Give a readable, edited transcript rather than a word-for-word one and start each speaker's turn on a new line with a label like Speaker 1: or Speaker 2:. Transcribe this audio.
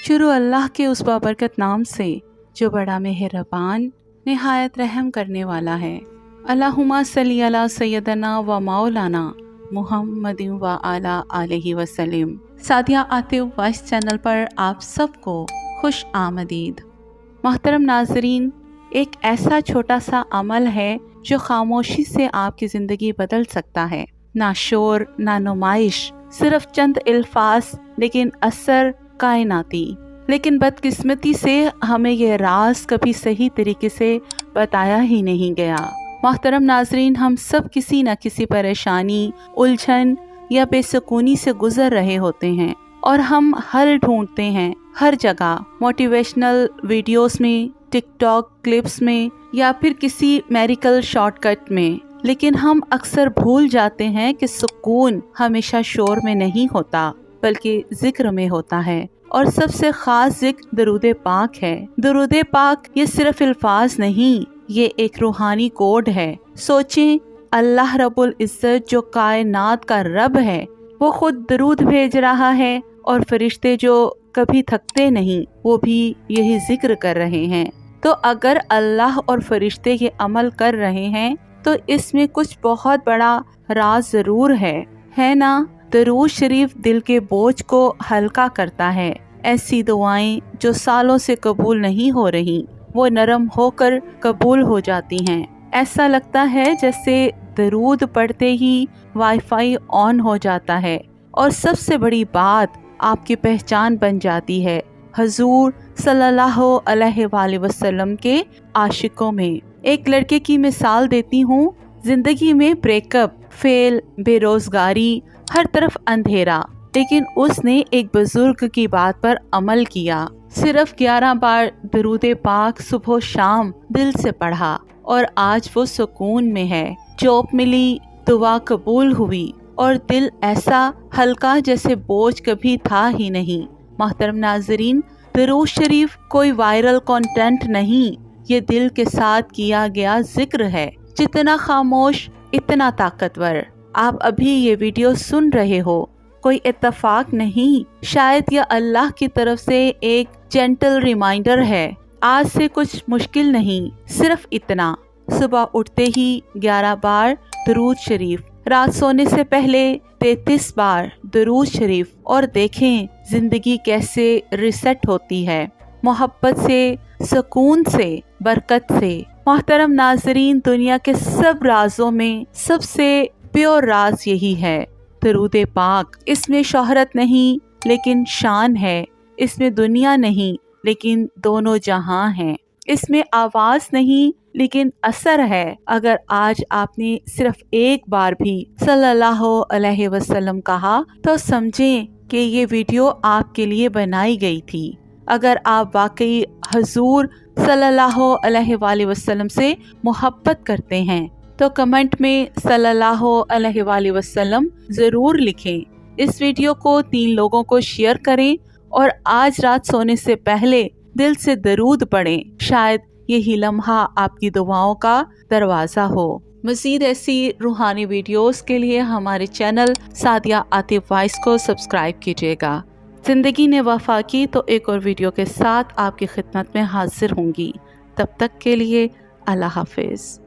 Speaker 1: شروع اللہ کے اس بابرکت نام سے جو بڑا مہربان نہایت رحم کرنے والا ہے۔ اللہم صلی علی سیدنا و مولانا محمد و علی آلہ وسلم۔ سعدیہ عاطف وائس چینل پر آپ سب کو خوش آمدید۔ محترم ناظرین، ایک ایسا چھوٹا سا عمل ہے جو خاموشی سے آپ کی زندگی بدل سکتا ہے۔ نہ شور، نہ نمائش، صرف چند الفاظ لیکن اثر کائناتی۔ لیکن بدقسمتی سے ہمیں یہ راز کبھی صحیح طریقے سے بتایا ہی نہیں گیا۔ محترم ناظرین، ہم سب کسی نہ کسی پریشانی، الجھن یا بے سکونی سے گزر رہے ہوتے ہیں اور ہم حل ڈھونڈتے ہیں ہر جگہ، موٹیویشنل ویڈیوز میں، ٹک ٹاک کلپس میں یا پھر کسی میڈیکل شارٹ کٹ میں۔ لیکن ہم اکثر بھول جاتے ہیں کہ سکون ہمیشہ شور میں نہیں ہوتا بلکہ ذکر میں ہوتا ہے، اور سب سے خاص ذکر درود پاک ہے۔ درود پاک یہ صرف الفاظ نہیں، یہ ایک روحانی کوڈ ہے۔ سوچیں، اللہ رب العزت جو کائنات کا رب ہے، وہ خود درود بھیج رہا ہے، اور فرشتے جو کبھی تھکتے نہیں وہ بھی یہی ذکر کر رہے ہیں۔ تو اگر اللہ اور فرشتے یہ عمل کر رہے ہیں تو اس میں کچھ بہت بڑا راز ضرور ہے نا؟ درود شریف دل کے بوجھ کو ہلکا کرتا ہے۔ ایسی دعائیں جو سالوں سے قبول نہیں ہو رہی، وہ نرم ہو کر قبول ہو جاتی ہیں۔ ایسا لگتا ہے جیسے درود پڑھتے ہی وائی فائی آن ہو جاتا ہے، اور سب سے بڑی بات، آپ کی پہچان بن جاتی ہے حضور صلی اللہ علیہ وآلہ وسلم کے عاشقوں میں۔ ایک لڑکے کی مثال دیتی ہوں۔ زندگی میں بریک اپ، فیل، بے روزگاری، ہر طرف اندھیرا، لیکن اس نے ایک بزرگ کی بات پر عمل کیا۔ صرف 11 بار درود پاک صبح و شام دل سے پڑھا، اور آج وہ سکون میں ہے۔ جاب ملی، دعا قبول ہوئی، اور دل ایسا ہلکا جیسے بوجھ کبھی تھا ہی نہیں۔ محترم ناظرین، درود شریف کوئی وائرل کنٹینٹ نہیں، یہ دل کے ساتھ کیا گیا ذکر ہے۔ جتنا خاموش اتنا طاقتور۔ آپ ابھی یہ ویڈیو سن رہے ہو، کوئی اتفاق نہیں، شاید یہ اللہ کی طرف سے ایک جینٹل ریمائنڈر ہے۔ آج سے کچھ مشکل نہیں، صرف اتنا، صبح اٹھتے ہی 11 بار درود شریف، رات سونے سے پہلے 33 بار درود شریف، اور دیکھیں زندگی کیسے ریسیٹ ہوتی ہے، محبت سے، سکون سے، برکت سے۔ محترم ناظرین، دنیا کے سب رازوں میں سب سے پیور راز یہی ہے، درود پاک۔ اس میں شہرت نہیں لیکن شان ہے، اس میں دنیا نہیں لیکن دونوں جہاں ہیں، اس میں آواز نہیں لیکن اثر ہے۔ اگر آج آپ نے صرف ایک بار بھی صلی اللہ علیہ وسلم کہا تو سمجھیں کہ یہ ویڈیو آپ کے لیے بنائی گئی تھی۔ اگر آپ واقعی حضور صلی اللہ علیہ وآلہ وسلم سے محبت کرتے ہیں تو کمنٹ میں صلی اللہ علیہ وآلہ وسلم ضرور لکھیں۔ اس ویڈیو کو 3 لوگوں کو شیئر کریں، اور آج رات سونے سے پہلے دل سے درود پڑھیں، شاید یہی لمحہ آپ کی دعاؤں کا دروازہ ہو۔ مزید ایسی روحانی ویڈیوز کے لیے ہمارے چینل سعدیہ عاطف وائس کو سبسکرائب کیجیے گا۔ زندگی نے وفا کی تو ایک اور ویڈیو کے ساتھ آپ کی خدمت میں حاضر ہوں گی۔ تب تک کے لیے اللہ حافظ۔